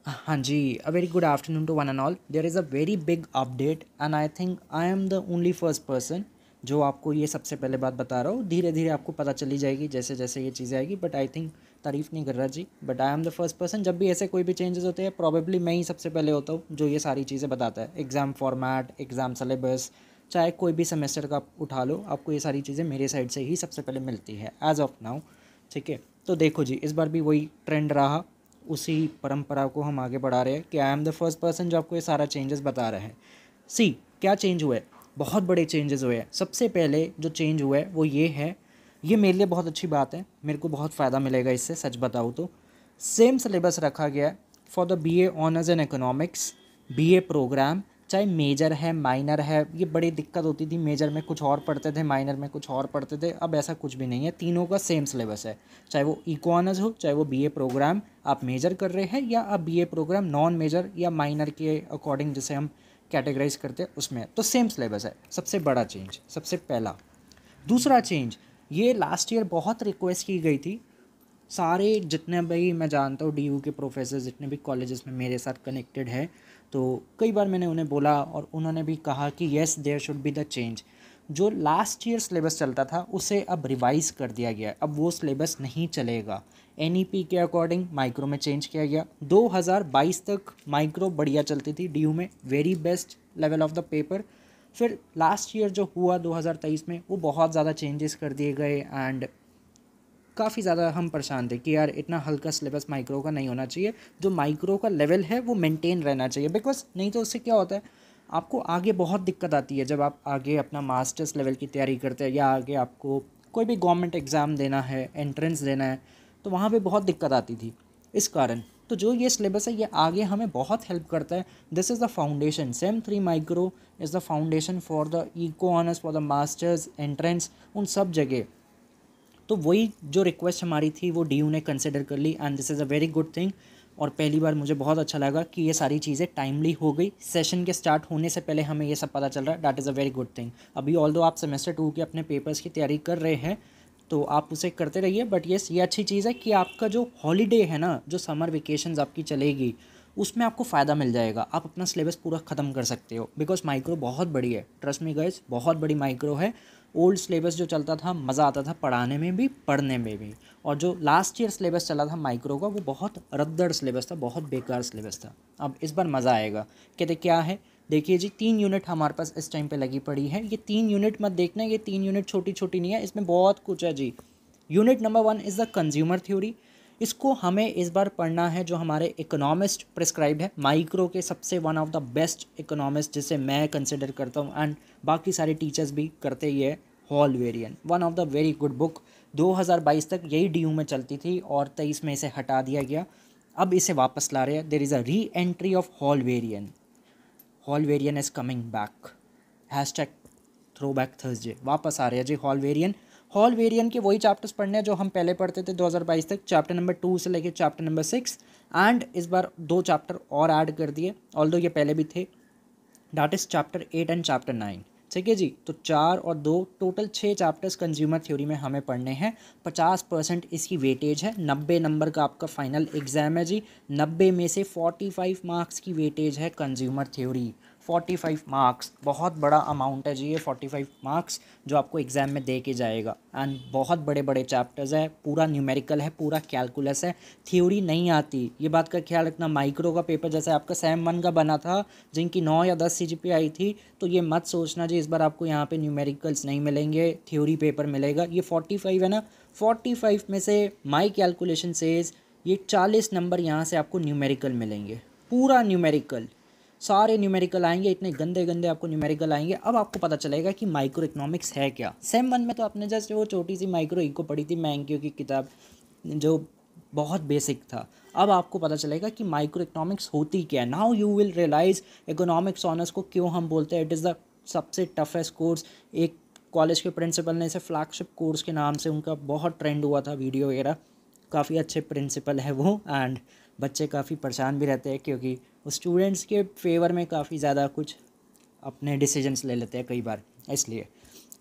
हाँ जी, a very good afternoon to one and all. There is a very big update and I think I am the only first person जो आपको ये सबसे पहले बात बता रहा हूँ। धीरे धीरे आपको पता चली जाएगी जैसे जैसे ये चीज़ें आएगी, बट आई थिंक तारीफ़ नहीं कर रहा जी, but I am the first person. जब भी ऐसे कोई भी चेंजेस होते हैं प्रॉबेबली मैं ही सबसे पहले होता हूँ जो ये सारी चीज़ें बताता है। एग्ज़ाम फॉर्मेट, एग्ज़ाम सिलेबस, चाहे कोई भी सेमेस्टर का आप उठा लो, आपको ये सारी चीज़ें मेरे साइड से ही सबसे पहले मिलती है एज ऑफ नाउ। ठीक है, तो देखो जी, इस बार भी वही ट्रेंड रहा, उसी परंपरा को हम आगे बढ़ा रहे हैं कि आई एम द फर्स्ट पर्सन जो आपको ये सारा चेंजेस बता रहे हैं। सी, क्या चेंज हुआ है? बहुत बड़े चेंजेस हुए हैं। सबसे पहले जो चेंज हुआ है वो ये है, ये मेरे लिए बहुत अच्छी बात है, मेरे को बहुत फ़ायदा मिलेगा इससे, सच बताऊँ तो। सेम सिलेबस रखा गया है for the B A honours in economics, B A programme, चाहे मेजर है माइनर है। ये बड़ी दिक्कत होती थी, मेजर में कुछ और पढ़ते थे, माइनर में कुछ और पढ़ते थे। अब ऐसा कुछ भी नहीं है, तीनों का सेम सिलेबस है। चाहे वो इको ऑनर्स हो, चाहे वो बीए प्रोग्राम आप मेजर कर रहे हैं, या आप बीए प्रोग्राम नॉन मेजर या माइनर के अकॉर्डिंग जिसे हम कैटेगराइज करते हैं उसमें, तो सेम सिलेबस है। सबसे बड़ा चेंज, सबसे पहला। दूसरा चेंज, ये लास्ट ईयर बहुत रिक्वेस्ट की गई थी। सारे जितने भी मैं जानता हूँ डीयू के प्रोफेसर, जितने भी कॉलेजेस में मेरे साथ कनेक्टेड है, तो कई बार मैंने उन्हें बोला और उन्होंने भी कहा कि yes there should be the change. जो लास्ट ईयर सिलेबस चलता था उसे अब रिवाइज कर दिया गया है, अब वो सिलेबस नहीं चलेगा। एनईपी के अकॉर्डिंग माइक्रो में चेंज किया गया। 2022 तक माइक्रो बढ़िया चलती थी डीयू में, very best level of the paper. फिर लास्ट ईयर जो हुआ 2023 में, वो बहुत ज़्यादा चेंजेस कर दिए गए एंड काफ़ी ज़्यादा हम परेशान थे कि यार इतना हल्का सिलेबस माइक्रो का नहीं होना चाहिए। जो माइक्रो का लेवल है वो मेंटेन रहना चाहिए, बिकॉज नहीं तो उससे क्या होता है, आपको आगे बहुत दिक्कत आती है। जब आप आगे अपना मास्टर्स लेवल की तैयारी करते हैं या आगे आपको कोई भी गवर्नमेंट एग्ज़ाम देना है, एंट्रेंस देना है, तो वहाँ पे बहुत दिक्कत आती थी। इस कारण तो जो ये सिलेबस है ये आगे हमें बहुत हेल्प करता है। This is the foundation, sem 3 micro is the foundation for the eco honours, for the masters, entrance, उन सब जगह। तो वही जो रिक्वेस्ट हमारी थी वो डीयू ने कंसिडर कर ली and this is a very good thing. और पहली बार मुझे बहुत अच्छा लगा कि ये सारी चीज़ें टाइमली हो गई। सेशन के स्टार्ट होने से पहले हमें ये सब पता चल रहा है, that is a very good thing. अभी ऑल्दो आप सेमेस्टर 2 के अपने पेपर्स की तैयारी कर रहे हैं तो आप उसे करते रहिए, बट येस ये अच्छी चीज़ है कि आपका जो हॉलीडे है ना, जो समर वेकेशंस आपकी चलेगी, उसमें आपको फ़ायदा मिल जाएगा। आप अपना सिलेबस पूरा ख़त्म कर सकते हो, बिकॉज माइक्रो बहुत बड़ी है, ट्रस्ट मी गाइस, बहुत बड़ी माइक्रो है। ओल्ड सिलेबस जो चलता था मज़ा आता था पढ़ाने में भी, पढ़ने में भी। और जो लास्ट ईयर सिलेबस चला था माइक्रो का, वो बहुत रद्दड़ सिलेबस था, बहुत बेकार सिलेबस था। अब इस बार मज़ा आएगा। कहते क्या है, देखिए जी, 3 यूनिट हमारे पास इस टाइम पे लगी पड़ी है। ये 3 यूनिट मत देखना, ये 3 यूनिट छोटी छोटी नहीं है, इसमें बहुत कुछ है जी। Unit number 1 is the consumer theory. इसको हमें इस बार पढ़ना है, जो हमारे इकोनॉमिस्ट प्रिस्क्राइब है, माइक्रो के सबसे one of the best economist जिसे मैं कंसिडर करता हूँ एंड बाकी सारे टीचर्स भी करते ही है, Hal Varian, one of the very good book. 2022 तक यही डीयू में चलती थी और 23 में इसे हटा दिया गया। अब इसे वापस ला रहे हैं। देर is a re entry of Hal Varian, Hal Varian is coming back, hashtag throwback Thursday. वापस आ रहे हैं जी हॉल वेरियन। हॉल वेरियन के वही चैप्टर्स पढ़ने हैं जो हम पहले पढ़ते थे 2022 तक, चैप्टर नंबर 2 से लेकर चैप्टर नंबर 6। एंड इस बार 2 चैप्टर और ऐड कर दिए, ऑल्दो ये पहले भी थे, that is chapter 8 and chapter 9। ठीक है जी, तो 4 और 2 टोटल 6 चैप्टर्स कंज्यूमर थ्योरी में हमें पढ़ने हैं। 50% इसकी वेटेज है, 90 नंबर का आपका फाइनल एग्जाम है जी। 90 में से 45 मार्क्स की वेटेज है कंज्यूमर थ्योरी। 45 मार्क्स बहुत बड़ा अमाउंट है जी, ये 45 मार्क्स जो आपको एग्ज़ाम में दे के जाएगा। एंड बहुत बड़े बड़े चैप्टर्स है, पूरा न्यूमेरिकल है, पूरा कैलकुलस है, थ्योरी नहीं आती, ये बात का ख्याल रखना। माइक्रो का पेपर जैसे आपका सेम 1 का बना था, जिनकी 9 या 10 सीजीपीए आई थी, तो ये मत सोचना जी इस बार आपको यहाँ पे न्यूमेरिकल्स नहीं मिलेंगे, थ्योरी पेपर मिलेगा। ये 45 है ना, 45 में से माई कैलकुलेशन सेज ये 40 नंबर यहाँ से आपको न्यूमेरिकल मिलेंगे, पूरा न्यूमेरिकल, सारे न्यूमेरिकल आएंगे, इतने गंदे गंदे आपको न्यूमेरिकल आएंगे। अब आपको पता चलेगा कि माइक्रो इकोनॉमिक्स है क्या। सेम 1 में तो आपने जस्ट वो छोटी सी माइक्रो इको पढ़ी थी मैंकियो की किताब, जो बहुत बेसिक था। अब आपको पता चलेगा कि माइक्रो इकोनॉमिक्स होती क्या है। Now you will realise economics honours को क्यों हम बोलते हैं इट इज़ द सबसे टफेस्ट कोर्स। एक कॉलेज के प्रिंसिपल ने इसे फ्लैगशिप कोर्स के नाम से, उनका बहुत ट्रेंड हुआ था वीडियो वगैरह, काफ़ी अच्छे प्रिंसिपल है वो। एंड बच्चे काफ़ी परेशान भी रहते हैं क्योंकि वो स्टूडेंट्स के फेवर में काफ़ी ज़्यादा कुछ अपने डिसीजंस ले लेते हैं कई बार, इसलिए।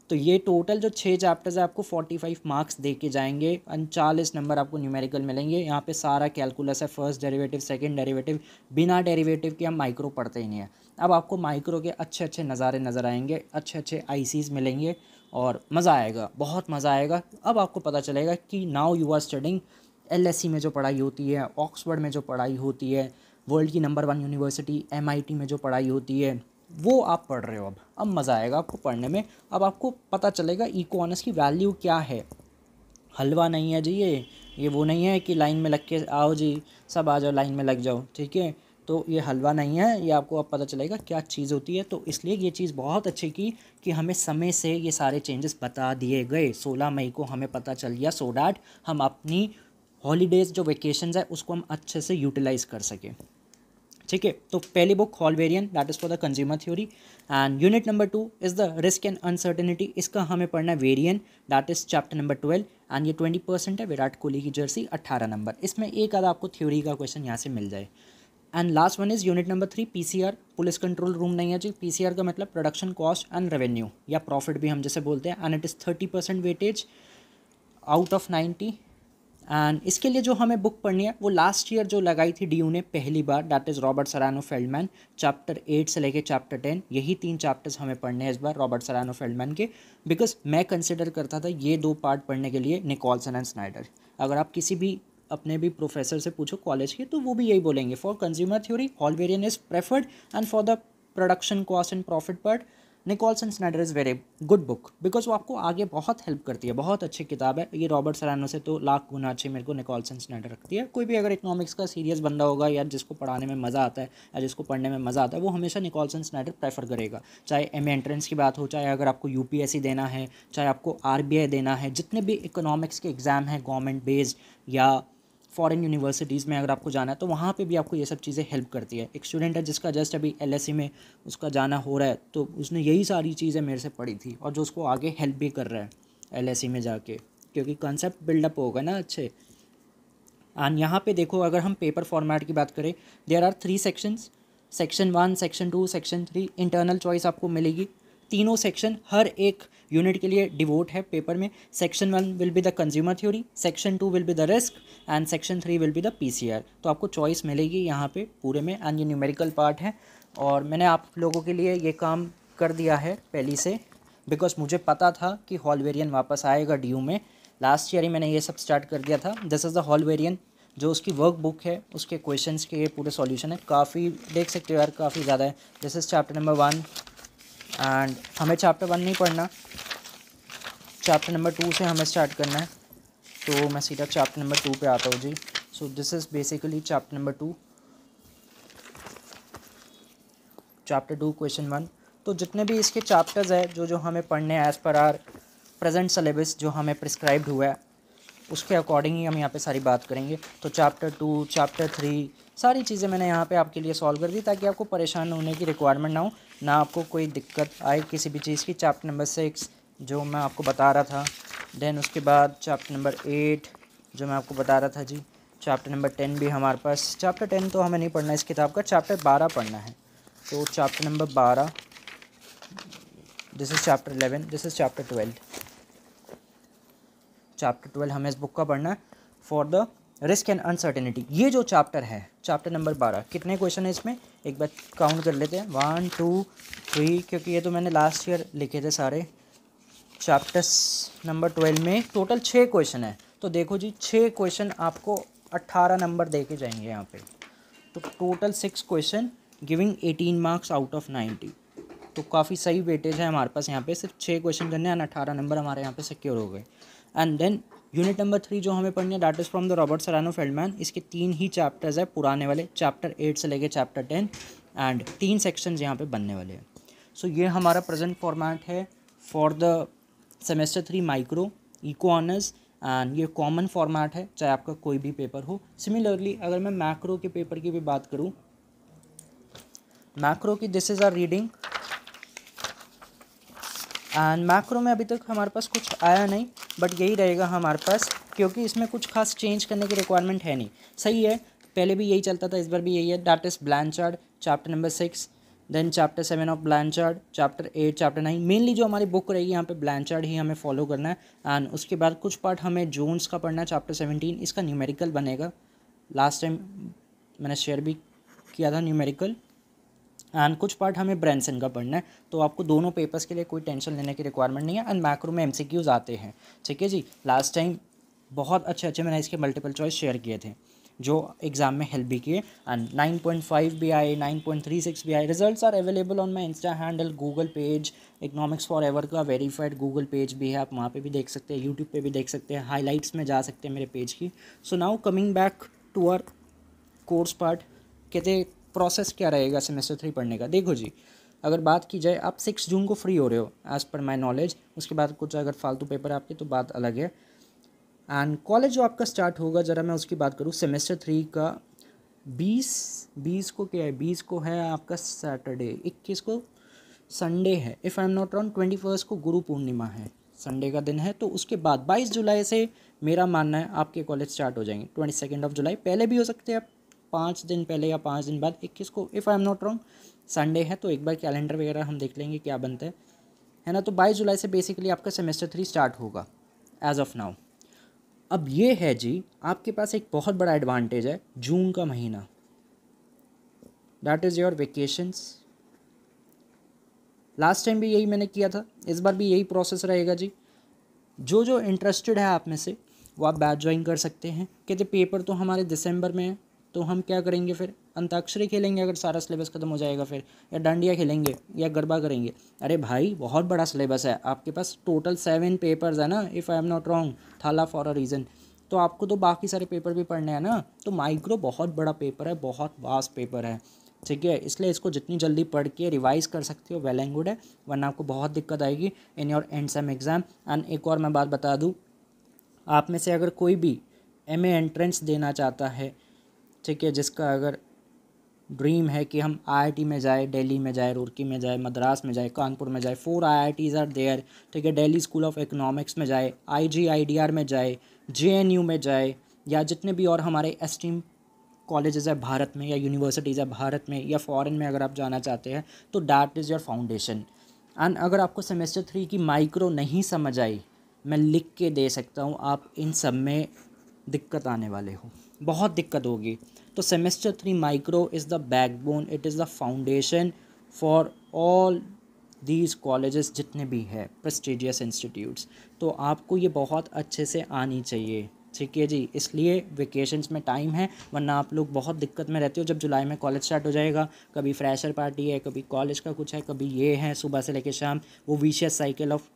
तो ये टोटल जो 6 चैप्टर्स है आपको 45 मार्क्स दे के जाएंगे, 39 नंबर आपको न्यूमेरिकल मिलेंगे। यहाँ पे सारा कैलकुलस है, फर्स्ट डेरिवेटिव, सेकंड डेरिवेटिव, बिना डेरिवेटिव के हम माइक्रो पढ़ते ही नहीं है। अब आपको माइक्रो के अच्छे अच्छे नज़ारे नज़र आएंगे, अच्छे अच्छे आईसीज मिलेंगे और मज़ा आएगा, बहुत मज़ा आएगा। अब आपको पता चलेगा कि now you are studying LSC में जो पढ़ाई होती है, ऑक्सफोर्ड में जो पढ़ाई होती है, वर्ल्ड की नंबर 1 यूनिवर्सिटी एमआईटी में जो पढ़ाई होती है, वो आप पढ़ रहे हो। अब मज़ा आएगा आपको पढ़ने में। अब आपको पता चलेगा इको ऑनर्स की वैल्यू क्या है। हलवा नहीं है जी ये वो नहीं है कि लाइन में लग के आओ जी, सब आ जाओ लाइन में लग जाओ, ठीक है। तो ये हलवा नहीं है, ये आपको अब पता चलेगा क्या चीज़ होती है। तो इसलिए ये चीज़ बहुत अच्छी की कि हमें समय से ये सारे चेंजेस बता दिए गए। 16 मई को हमें पता चल गया, सो डैट हम अपनी हॉलीडेज़ जो वेकेशंस है उसको हम अच्छे से यूटिलाइज़ कर सकें, ठीक है। तो पहली book Hal Varian, that is for the consumer theory, and unit number 2 is the risk and uncertainty. इसका हमें पढ़ना है Varian, that is chapter number 12, and ये 20% है, विराट कोहली की जर्सी 18 नंबर। इसमें एक आधा आपको थ्योरी का क्वेश्चन यहाँ से मिल जाए। And last one is unit number 3 PCR, police control room नहीं है जी। पीसीआर का मतलब प्रोडक्शन कॉस्ट एंड रेवेन्यू, या प्रॉफिट भी हम जैसे बोलते हैं, and it is 30% weightage out of 90। And इसके लिए जो हमें बुक पढ़नी है वो लास्ट ईयर जो लगाई थी डीयू ने पहली बार, that is Robert Serrano Feldman, chapter 8 से लेके चैप्टर 10, यही 3 चैप्टर्स हमें पढ़ने हैं इस बार रॉबर्ट सरानो फेल्डमैन के। बिकॉज मैं कंसिडर करता था ये 2 पार्ट पढ़ने के लिए निकोलसन एंड स्नाइडर। अगर आप किसी भी अपने भी प्रोफेसर से पूछो कॉलेज के, तो वो भी यही बोलेंगे, for consumer theory Hal Varian is preferred, and for the production cost and profit part Nicholson Snyder is very good book, because वो आपको आगे बहुत हेल्प करती है। बहुत अच्छी किताब है ये, रॉबर्ट सरानो से तो लाख गुना अच्छी मेरे को निकोलसन स्नाइडर रखती है। कोई भी अगर इकोनॉमिक्स का सीरियस बंदा होगा या जिसको पढ़ाने में मज़ा आता है या जिसको पढ़ने में मज़ा आता है, वो हमेशा निकोलसन स्नाइडर प्रेफर करेगा। चाहे एमए एंट्रेंस की बात हो, चाहे अगर आपको यूपीएससी देना है, चाहे आपको आरबीआई देना है, जितने भी इकोनॉमिक्स के एग्ज़ाम हैं गवर्नमेंट बेस्ड या फॉरेन यूनिवर्सिटीज़ में अगर आपको जाना है, तो वहाँ पे भी आपको ये सब चीज़ें हेल्प करती है। एक स्टूडेंट है जिसका जस्ट अभी एलएससी में उसका जाना हो रहा है, तो उसने यही सारी चीज़ें मेरे से पढ़ी थी और जो उसको आगे हेल्प भी कर रहा है एलएससी में जाके, क्योंकि कंसेप्ट बिल्डअप होगा ना अच्छे। एंड यहाँ पे देखो, अगर हम पेपर फॉर्मेट की बात करें, there are 3 sections, section 1, section 2, section 3। Internal choice आपको मिलेगी। तीनों सेक्शन हर एक यूनिट के लिए डिवोट है पेपर में। Section 1 will be the consumer theory, section 2 will be the risk, and section 3 will be the PCR. तो आपको चॉइस मिलेगी यहाँ पे पूरे में, एंड ये न्यूमेरिकल पार्ट है। और मैंने आप लोगों के लिए ये काम कर दिया है पहले से, बिकॉज मुझे पता था कि हॉलवेरियन वापस आएगा डीयू में। लास्ट ईयर ही मैंने ये सब स्टार्ट कर दिया था। दिस इज़ द हॉलवेरियन, जो उसकी वर्क बुक है, उसके क्वेश्चंस के ये पूरे सॉल्यूशन है। काफ़ी देख सकते हो यार, काफ़ी ज़्यादा है। This is chapter number 1, and हमें चैप्टर 1 नहीं पढ़ना, चैप्टर नंबर 2 से हमें स्टार्ट करना है। तो मैं सीधा चैप्टर नंबर 2 पे आता हूँ जी। So this is basically chapter number 2, chapter 2 question 1। तो जितने भी इसके चैप्टर्स है जो हमें पढ़ने हैं as per are present syllabus जो हमें प्रिस्क्राइब्ड हुआ है, उसके अकॉर्डिंग ही हम यहाँ पे सारी बात करेंगे। तो चैप्टर 2, चैप्टर 3, सारी चीज़ें मैंने यहाँ पे आपके लिए सॉल्व कर दी, ताकि आपको परेशान होने की रिक्वायरमेंट ना हो, ना आपको कोई दिक्कत आए किसी भी चीज़ की। चैप्टर नंबर 6 जो मैं आपको बता रहा था, देन उसके बाद चैप्टर नंबर 8 जो मैं आपको बता रहा था जी। चैप्टर नंबर 10 भी हमारे पास, चैप्टर 10 तो हमें नहीं पढ़ना इस किताब का, चैप्टर 12 पढ़ना है। तो chapter number 12, this is chapter 11, this is chapter 12। Chapter 12 हमें इस बुक का पढ़ना है, for the risk and uncertainty. ये जो चैप्टर है, चैप्टर नंबर 12, कितने क्वेश्चन है इसमें एक बार काउंट कर लेते हैं, 1 2 3, क्योंकि ये तो मैंने लास्ट ईयर लिखे थे सारे। चैप्टर्स नंबर 12 में टोटल 6 क्वेश्चन है। तो देखो जी, 6 क्वेश्चन आपको 18 नंबर दे के जाएंगे यहाँ पे। तो total 6 question giving 18 marks out of 90। तो काफ़ी सही वेटेज है हमारे पास यहाँ पे, सिर्फ 6 क्वेश्चन करने हैं, 18 नंबर हमारे यहाँ पे सिक्योर हो गए। एंड देन यूनिट नंबर 3 जो हमें पढ़नी है, that is from the Robert Serrano Feldman. इसके 3 ही चैप्टर्स है पुराने वाले, चैप्टर 8 से लेके चैप्टर 10, एंड 3 सेक्शंस यहाँ पे बनने वाले हैं। सो ये हमारा प्रेजेंट फॉर्मेट है for the semester 3 micro eco honours, and ये कॉमन फॉर्मेट है चाहे आपका कोई भी पेपर हो। सिमिलरली अगर मैं मैक्रो के पेपर की भी बात करूँ, मैक्रो की this is our reading, and macro में अभी तक हमारे पास कुछ आया नहीं, बट यही रहेगा हमारे पास, क्योंकि इसमें कुछ खास चेंज करने की रिक्वायरमेंट है नहीं। सही है, पहले भी यही चलता था, इस बार भी यही है। That is Blanchard, chapter number 6, then chapter 7 of Blanchard, chapter 8, chapter 9, mainly जो हमारी बुक रहेगी यहाँ पे ब्लैंचार्ड ही हमें फॉलो करना है। एंड उसके बाद कुछ पार्ट हमें जोन्स का पढ़ना है, चैप्टर 17 इसका न्यूमेरिकल बनेगा, लास्ट टाइम मैंने शेयर भी किया था न्यूमेरिकल। एंड कुछ पार्ट हमें ब्रेंसन का पढ़ना है, तो आपको दोनों पेपर्स के लिए कोई टेंशन लेने की रिक्वायरमेंट नहीं है। एंड मैक्रो में MCQs आते हैं, ठीक है जी। लास्ट टाइम बहुत अच्छे मैंने इसके मल्टीपल चॉइस शेयर किए थे जो एग्ज़ाम में हेल्प भी किए। एंड 9.5 भी आए, 9.36 भी आए। Results are available on my insta handle, Google page, economics for ever का वेरीफाइड गूगल पेज भी है, आप वहाँ पे भी देख सकते हैं, यूट्यूब पे भी देख सकते हैं, हाईलाइट्स में जा सकते हैं मेरे पेज की। So now coming back to our course part, कहते प्रोसेस क्या रहेगा सेमेस्टर 3 पढ़ने का। देखो जी, अगर बात की जाए, आप 6 जून को फ्री हो रहे हो एज़ पर माई नॉलेज, उसके बाद कुछ अगर फालतू पेपर है आपके तो बात अलग है। एंड कॉलेज जो आपका स्टार्ट होगा, ज़रा मैं उसकी बात करूँ, सेमेस्टर 3 का 20 को क्या है, 20 को है आपका सैटरडे, 21 को संडे है, if I am not wrong, 21 को गुरु पूर्णिमा है, संडे का दिन है। तो उसके बाद 22 जुलाई से मेरा मानना है आपके कॉलेज स्टार्ट हो जाएंगे। 22 जुलाई पहले भी हो सकते हैं, 5 दिन पहले या 5 दिन बाद। 21 को if I am not wrong Sunday है, तो एक बार कैलेंडर वगैरह हम देख लेंगे क्या बनता है ना। तो 22 जुलाई से बेसिकली आपका सेमेस्टर 3 स्टार्ट होगा एज ऑफ नाउ। अब ये है जी, आपके पास एक बहुत बड़ा एडवांटेज है, जून का महीना, that is your vacations. Last time भी यही मैंने किया था, इस बार भी यही प्रोसेस रहेगा जी। जो इंटरेस्टेड है आप में से, वो आप बैच ज्वाइन कर सकते हैं। कहते पेपर तो हमारे दिसंबर में है, तो हम क्या करेंगे फिर, अंताक्षरी खेलेंगे अगर सारा सिलेबस खत्म हो जाएगा फिर, या डांडिया खेलेंगे या गरबा करेंगे। अरे भाई बहुत बड़ा सिलेबस है आपके पास, टोटल 7 पेपर्स है ना, if I am not wrong, थाला फॉर अ रीज़न। तो आपको तो बाकी सारे पेपर भी पढ़ने हैं ना। तो माइक्रो बहुत बड़ा पेपर है, बहुत वास्ट पेपर है, ठीक है। इसलिए इसको जितनी जल्दी पढ़ के रिवाइज कर सकते हो वेल एंड गुड है, वरना आपको बहुत दिक्कत आएगी in your and same exam. And एक और मैं बात बता दूँ, आप में से अगर कोई भी MA एंट्रेंस देना चाहता है, ठीक है, जिसका अगर ड्रीम है कि हम IIT में जाए, दिल्ली में जाए, रुड़की में जाए, मद्रास में जाए, कानपुर में जाए, 4 IITs आर देयर, ठीक है, दिल्ली स्कूल ऑफ इकोनॉमिक्स में जाए, IGIDR में जाए, JNU में जाए, या जितने भी और हमारे एस्टीम कॉलेजेस है भारत में या यूनिवर्सिटीज़ है भारत में या फॉरेन में अगर आप जाना चाहते हैं, तो that is your foundation. And अगर आपको सेमेस्टर 3 की माइक्रो नहीं समझ आई, मैं लिख के दे सकता हूँ, आप इन सब में दिक्कत आने वाले हो, बहुत दिक्कत होगी। तो semester 3 micro is the backbone, it is the foundation for all these colleges जितने भी है प्रेस्टिजियस इंस्टीट्यूट्स। तो आपको ये बहुत अच्छे से आनी चाहिए, ठीक है जी। इसलिए वेकेशंस में टाइम है, वरना आप लोग बहुत दिक्कत में रहते हो जब जुलाई में कॉलेज स्टार्ट हो जाएगा। कभी फ्रेशर पार्टी है, कभी कॉलेज का कुछ है, कभी ये है, सुबह से लेकर शाम, वो विशियस साइकिल ऑफ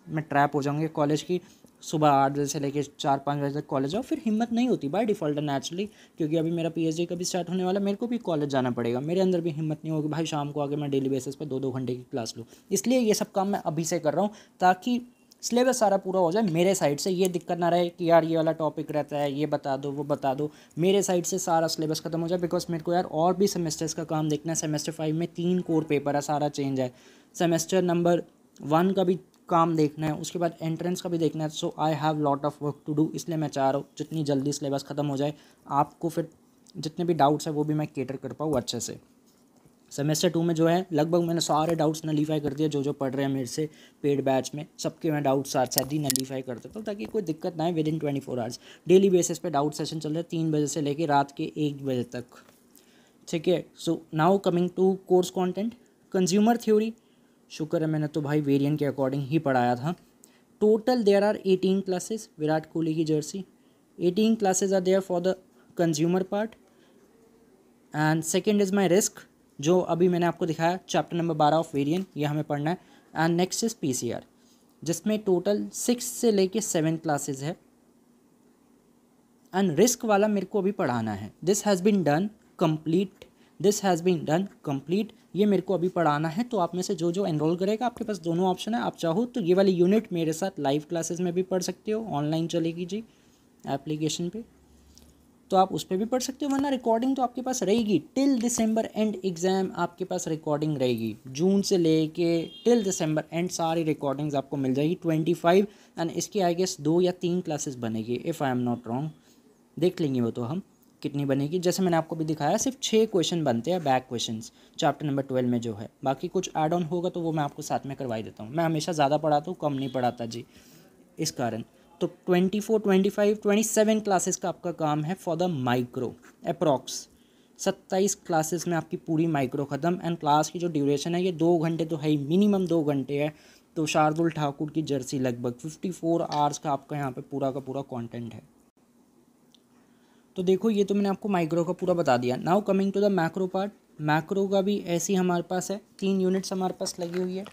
में ट्रैप हो जाओगे कॉलेज की। सुबह 8 बजे से लेकर 4-5 बजे तक कॉलेज जाओ, फिर हिम्मत नहीं होती बाय डिफ़ॉल्ट नेचुरली, क्योंकि अभी मेरा PhD कभी स्टार्ट होने वाला, मेरे को भी कॉलेज जाना पड़ेगा, मेरे अंदर भी हिम्मत नहीं होगी भाई शाम को आके मैं डेली बेसिस पे 2-2 घंटे की क्लास लूँ। इसलिए ये सब काम मैं अभी से कर रहा हूँ, ताकि सिलेबस सारा पूरा हो जाए मेरे साइड से, ये दिक्कत ना रहे कि यार ये वाला टॉपिक रहता है, ये बता दो वो बता दो। मेरे साइड से सारा सिलेबस खत्म हो जाए, बिकॉज मेरे को यार और भी सेमेस्टर्स का काम देखना है। सेमेस्टर 5 में 3 कोर पेपर है, सारा चेंज है। सेमेस्टर नंबर 1 का भी काम देखना है, उसके बाद एंट्रेंस का भी देखना है। So I have lot of work to do, इसलिए मैं चाह रहा हूँ जितनी जल्दी सिलेबस ख़त्म हो जाए, आपको फिर जितने भी डाउट्स है वो भी मैं केटर कर पाऊँ अच्छे से। सेमेस्टर 2 में जो है लगभग मैंने सारे डाउट्स नलीफाई कर दिए, जो पढ़ रहे हैं मेरे से पेड बैच में, सबके मैं डाउट्स साथ साथ ही नलीफाई कर देता हूँ, ताकि कोई दिक्कत ना आए। With in 24 hours daily basis पे डाउट सेशन चल रहे हैं, 3 बजे से लेकर रात के 1 बजे तक, ठीक है। So now coming to course content, consumer theory, शुक्र है मैंने तो भाई वेरिएंट के अकॉर्डिंग ही पढ़ाया था। Total there are 18 classes, Virat Kohli की jersey, 18 classes are there for the consumer part. And second is my risk, जो अभी मैंने आपको दिखाया, चैप्टर नंबर 12 ऑफ वेरिएंट, ये हमें पढ़ना है। एंड नेक्स्ट इज़ PCR, जिसमें टोटल 6 से लेके 7 क्लासेस है। एंड रिस्क वाला मेरे को अभी पढ़ाना है, this has been done complete, this has been done complete, ये मेरे को अभी पढ़ाना है। तो आप में से जो एनरोल करेगा, आपके पास दोनों ऑप्शन है, आप चाहो तो ये वाली यूनिट मेरे साथ लाइव क्लासेस में भी पढ़ सकते हो, ऑनलाइन चलेगी जी एप्लीकेशन पे, तो आप उस पर भी पढ़ सकते हो, वरना रिकॉर्डिंग तो आपके पास रहेगी टिल दिसंबर एंड एग्ज़ाम, आपके पास रिकॉर्डिंग रहेगी जून से लेके टिल दिसंबर एंड, सारी रिकॉर्डिंग्स आपको मिल जाएगी 25। एंड इसकी आई गेस 2 या 3 क्लासेस बनेगी, if I am not wrong, देख लेंगे वो तो हम। कितनी बनेगी। जैसे मैंने आपको भी दिखाया सिर्फ 6 क्वेश्चन बनते हैं बैक क्वेश्चंस चैप्टर नंबर 12 में जो है, बाकी कुछ ऐड ऑन होगा तो वो मैं आपको साथ में करवा ही देता हूँ। मैं हमेशा ज़्यादा पढ़ाता हूँ, कम नहीं पढ़ाता जी, इस कारण। तो 24, 25, 27 क्लासेस का आपका काम है for the micro approx. 27 classes में आपकी पूरी माइक्रो ख़त्म। एंड क्लास की जो ड्यूरेशन है ये 2 घंटे तो है ही, मिनिमम 2 घंटे है। तो शार्दुल ठाकुर की जर्सी लगभग 54 आवर्स का आपका यहाँ पे पूरा का पूरा कंटेंट है। तो देखो ये तो मैंने आपको माइक्रो का पूरा बता दिया। Now coming to the macro part. Macro का भी ऐसी हमारे पास है, 3 यूनिट्स हमारे पास लगी हुई है,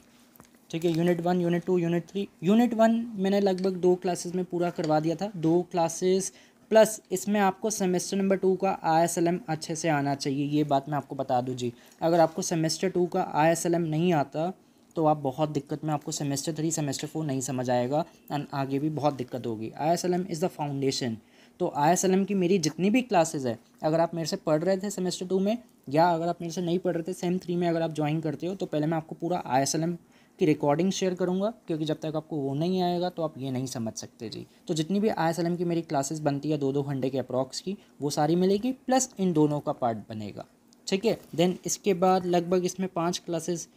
ठीक है। Unit 1, unit 2, unit 3। यूनिट 1 मैंने लगभग 2 क्लासेस में पूरा करवा दिया था, 2 क्लासेस प्लस इसमें आपको सेमेस्टर नंबर 2 का ISLM अच्छे से आना चाहिए, ये बात मैं आपको बता दूँ जी। अगर आपको सेमेस्टर 2 का ISLM नहीं आता तो आप बहुत दिक्कत में, आपको सेमेस्टर 3 सेमेस्टर 4 नहीं समझ आएगा एंड आगे भी बहुत दिक्कत होगी। ISLM is the foundation. तो ISLM की मेरी जितनी भी क्लासेस है, अगर आप मेरे से पढ़ रहे थे सेमेस्टर 2 में या अगर आप मेरे से नहीं पढ़ रहे थे सेम 3 में अगर आप ज्वाइन करते हो, तो पहले मैं आपको पूरा ISLM की रिकॉर्डिंग शेयर करूंगा, क्योंकि जब तक आपको वो नहीं आएगा तो आप ये नहीं समझ सकते जी। तो जितनी भी ISLM की मेरी क्लासेस बनती है 2-2 घंटे के अप्रॉक्स की, वो सारी मिलेगी, प्लस इन दोनों का पार्ट बनेगा, ठीक है। देन इसके बाद लगभग इसमें 5 क्लासेस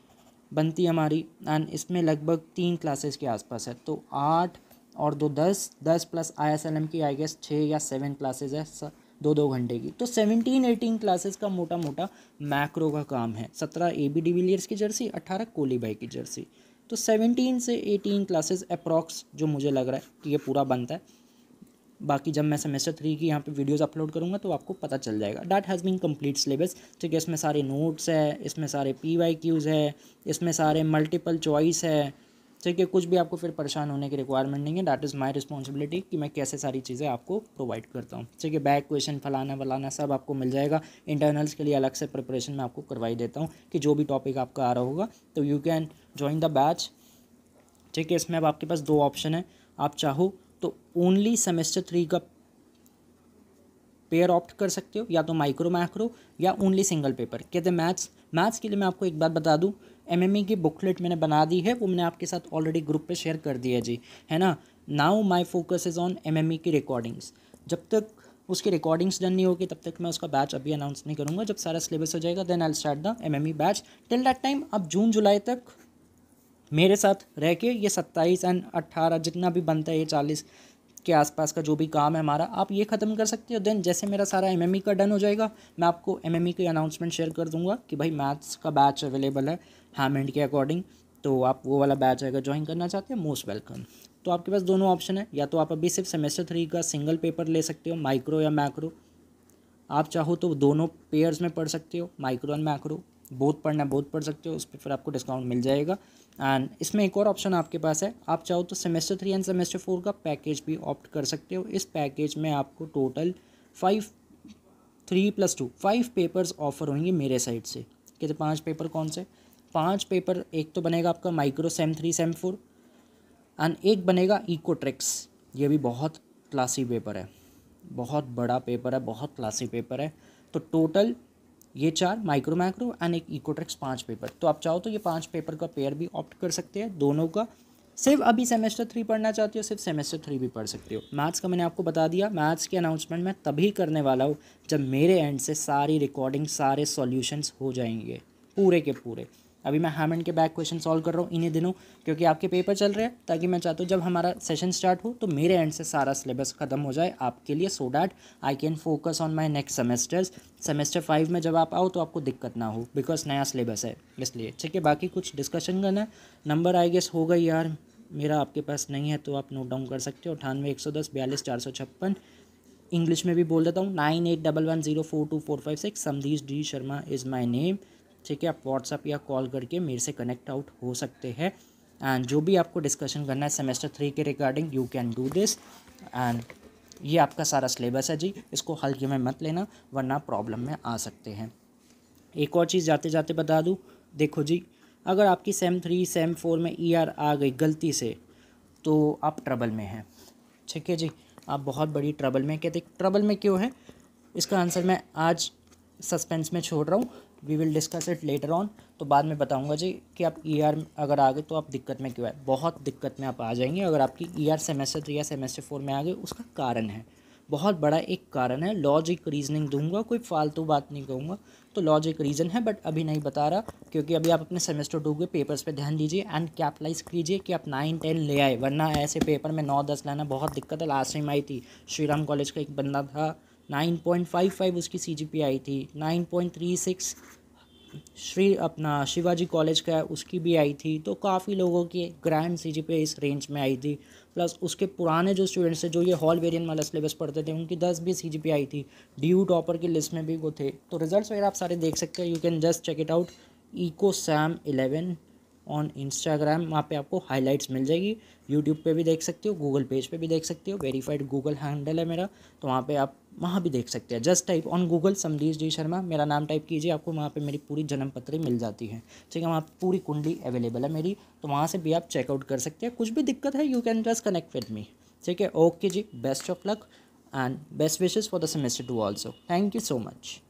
बनती है हमारी एंड इसमें लगभग 3 क्लासेस के आसपास है। तो 8 और 2 10 प्लस ISLM की आई गेस 6 या 7 क्लासेस है 2-2 घंटे की। तो 17-18 क्लासेस का मोटा मोटा मैक्रो का काम है। 17 AB डिविलियर्स की जर्सी, 18 कोहली भाई की जर्सी। तो 17 से 18 क्लासेस अप्रॉक्स जो मुझे लग रहा है कि ये पूरा बनता है। बाकी जब मैं सेमेस्टर 3 की यहाँ पे वीडियोस अपलोड करूँगा तो आपको पता चल जाएगा। That has been complete syllabus, ठीक है। इसमें सारे नोट्स है, इसमें सारे PYQs है, इसमें सारे मल्टीपल चॉइस है, ठीक है। कुछ भी आपको फिर परेशान होने की रिक्वायरमेंट नहीं है। डैट इज़ माई रिस्पॉन्सिबिलिटी कि मैं कैसे सारी चीज़ें आपको प्रोवाइड करता हूँ, ठीक है। बैक क्वेश्चन फलाना वलाना सब आपको मिल जाएगा। इंटरनल्स के लिए अलग से प्रिपरेशन मैं आपको करवाई देता हूँ कि जो भी टॉपिक आपका आ रहा होगा तो you can join the batch, ठीक है। इसमें अब आपके पास 2 ऑप्शन है, आप चाहो तो ओनली सेमेस्टर 3 का पेयर ऑप्ट कर सकते हो, या तो माइक्रो मैक्रो या ओनली सिंगल पेपर। कहते हैं मैथ्स के लिए मैं आपको एक बात बता दूं, MME की बुकलेट मैंने बना दी है, वो मैंने आपके साथ ऑलरेडी ग्रुप पे शेयर कर दिया जी, है ना। Now my focus is on MME की रिकॉर्डिंग्स। जब तक उसकी रिकॉर्डिंग्स डन नहीं होगी तब तक मैं उसका बैच अभी अनाउंस नहीं करूँगा। जब सारा सिलेबस हो जाएगा then I will start the MME batch. Till that time अब जून जुलाई तक मेरे साथ रह के ये 27 एंड 18 जितना भी बनता है, ये 40 के आसपास का जो भी काम है हमारा, आप ये ख़त्म कर सकते हो। देन जैसे मेरा सारा MME का डन हो जाएगा मैं आपको MME की अनाउंसमेंट शेयर कर दूंगा कि भाई मैथ्स का बैच अवेलेबल है हैमंड के अकॉर्डिंग, तो आप वो वाला बैच अगर ज्वाइन करना चाहते हैं मोस्ट वेलकम। तो आपके पास दोनों ऑप्शन है, या तो आप अभी सिर्फ सेमेस्टर 3 का सिंगल पेपर ले सकते हो माइक्रो या मैक्रो, आप चाहो तो दोनों पेयर्स में पढ़ सकते हो, माइक्रो एंड मैक्रो बोथ पढ़ना बोथ पढ़ सकते हो, उस पर फिर आपको डिस्काउंट मिल जाएगा। एंड इसमें एक और ऑप्शन आपके पास है, आप चाहो तो सेमेस्टर 3 एंड सेमेस्टर 4 का पैकेज भी ऑप्ट कर सकते हो। इस पैकेज में आपको टोटल 5 पेपर्स ऑफर होंगे मेरे साइड से। कहते 5 पेपर कौन से? 5 पेपर, एक तो बनेगा आपका माइक्रो सेम 3 सेम 4 एंड एक बनेगा इकोट्रिक्स। ये भी बहुत क्लासी पेपर है, बहुत बड़ा पेपर है, बहुत क्लासी पेपर है। तो टोटल ये 4 माइक्रो मैक्रो एंड एक इकोट्रिक्स 5 पेपर। तो आप चाहो तो ये 5 पेपर का पेयर भी ऑप्ट कर सकते हैं दोनों का। सिर्फ अभी सेमेस्टर 3 पढ़ना चाहते हो सिर्फ सेमेस्टर 3 भी पढ़ सकते हो। मैथ्स का मैंने आपको बता दिया, मैथ्स की अनाउंसमेंट मैं तभी करने वाला हूँ जब मेरे एंड से सारी रिकॉर्डिंग सारे सॉल्यूशंस हो जाएंगे पूरे के पूरे। अभी मैं हैमंड के बैक क्वेश्चन सॉल्व कर रहा हूँ इन्हीं दिनों, क्योंकि आपके पेपर चल रहे हैं, ताकि मैं चाहता हूँ जब हमारा सेशन स्टार्ट हो तो मेरे एंड से सारा सिलेबस ख़त्म हो जाए आपके लिए, so that I can focus on my next semesters. Semester 5 में जब आप आओ तो आपको दिक्कत ना हो, बिकॉज नया सिलेबस है इसलिए, ठीक है। बाकी कुछ डिस्कशन करना है, नंबर आई गेस होगा यार मेरा आपके पास नहीं है तो आप नोट डाउन कर सकते हो, 98-110-42-456। इंग्लिश में भी बोल देता हूँ 9811042456। Samdhish D Sharma is my name, ठीक है। आप व्हाट्सअप या कॉल करके मेरे से कनेक्ट आउट हो सकते हैं एंड जो भी आपको डिस्कशन करना है सेमेस्टर 3 के regarding you can do this. And ये आपका सारा सिलेबस है जी, इसको हल्के में मत लेना वरना प्रॉब्लम में आ सकते हैं। एक और चीज़ जाते जाते बता दूँ, देखो जी अगर आपकी सेम 3 सेम 4 में ER आ गई गलती से तो आप ट्रबल में हैं, ठीक है जी, आप बहुत बड़ी ट्रबल में। कहते ट्रबल में क्यों है, इसका आंसर मैं आज सस्पेंस में छोड़ रहा हूँ, we will discuss it later on. तो बाद में बताऊंगा जी कि आप ER अगर आ गए तो आप दिक्कत में क्यों है, बहुत दिक्कत में आप आ जाएंगे अगर आपकी ER सेमेस्टर 3 या सेमेस्टर 4 में आ गए। उसका कारण है, बहुत बड़ा एक कारण है। लॉजिक रीजनिंग दूंगा, कोई फालतू बात नहीं कहूँगा, तो लॉजिक रीज़न है, बट अभी नहीं बता रहा क्योंकि अभी आप अपने सेमेस्टर 2 के पेपर्स पे ध्यान दीजिए एंड कैपिटलाइज कीजिए कि आप 9-10 ले आए, वरना ऐसे पेपर में 9-10 लाना बहुत दिक्कत है। लास्ट टाइम आई थी, श्रीराम कॉलेज का एक बंदा था 9.55 उसकी CGPA आई थी, 9.36 अपना शिवाजी कॉलेज का है उसकी भी आई थी, तो काफ़ी लोगों की ग्रैंड CGPA इस रेंज में आई थी। प्लस उसके पुराने जो स्टूडेंट्स थे जो ये हॉल वेरिएंट वाला सिलेबस पढ़ते थे उनकी 10 भी CGPA आई थी, DU टॉपर की लिस्ट में भी वो थे। तो रिजल्ट्स वगैरह आप सारे देख सकते हैं, you can just check it out, EcoSam11 on Instagram, वहाँ पे आपको हाइलाइट्स मिल जाएगी। यूट्यूब पे भी देख सकते हो, गूगल पेज पे भी देख सकते हो, वेरीफाइड गूगल हैंडल है मेरा, तो वहाँ पे आप वहाँ भी देख सकते हैं। जस्ट टाइप ऑन गूगल समरीश जी शर्मा, मेरा नाम टाइप कीजिए, आपको वहाँ पे मेरी पूरी जन्म पत्री मिल जाती है। ठीक है, वहाँ पे पूरी कुंडली अवेलेबल है मेरी, तो वहाँ से भी आप चेकआउट कर सकते हैं। कुछ भी दिक्कत है you can just connect with me. ठीक है, ओके जी, best of luck and best wishes for the semester 2 also. Thank you so much.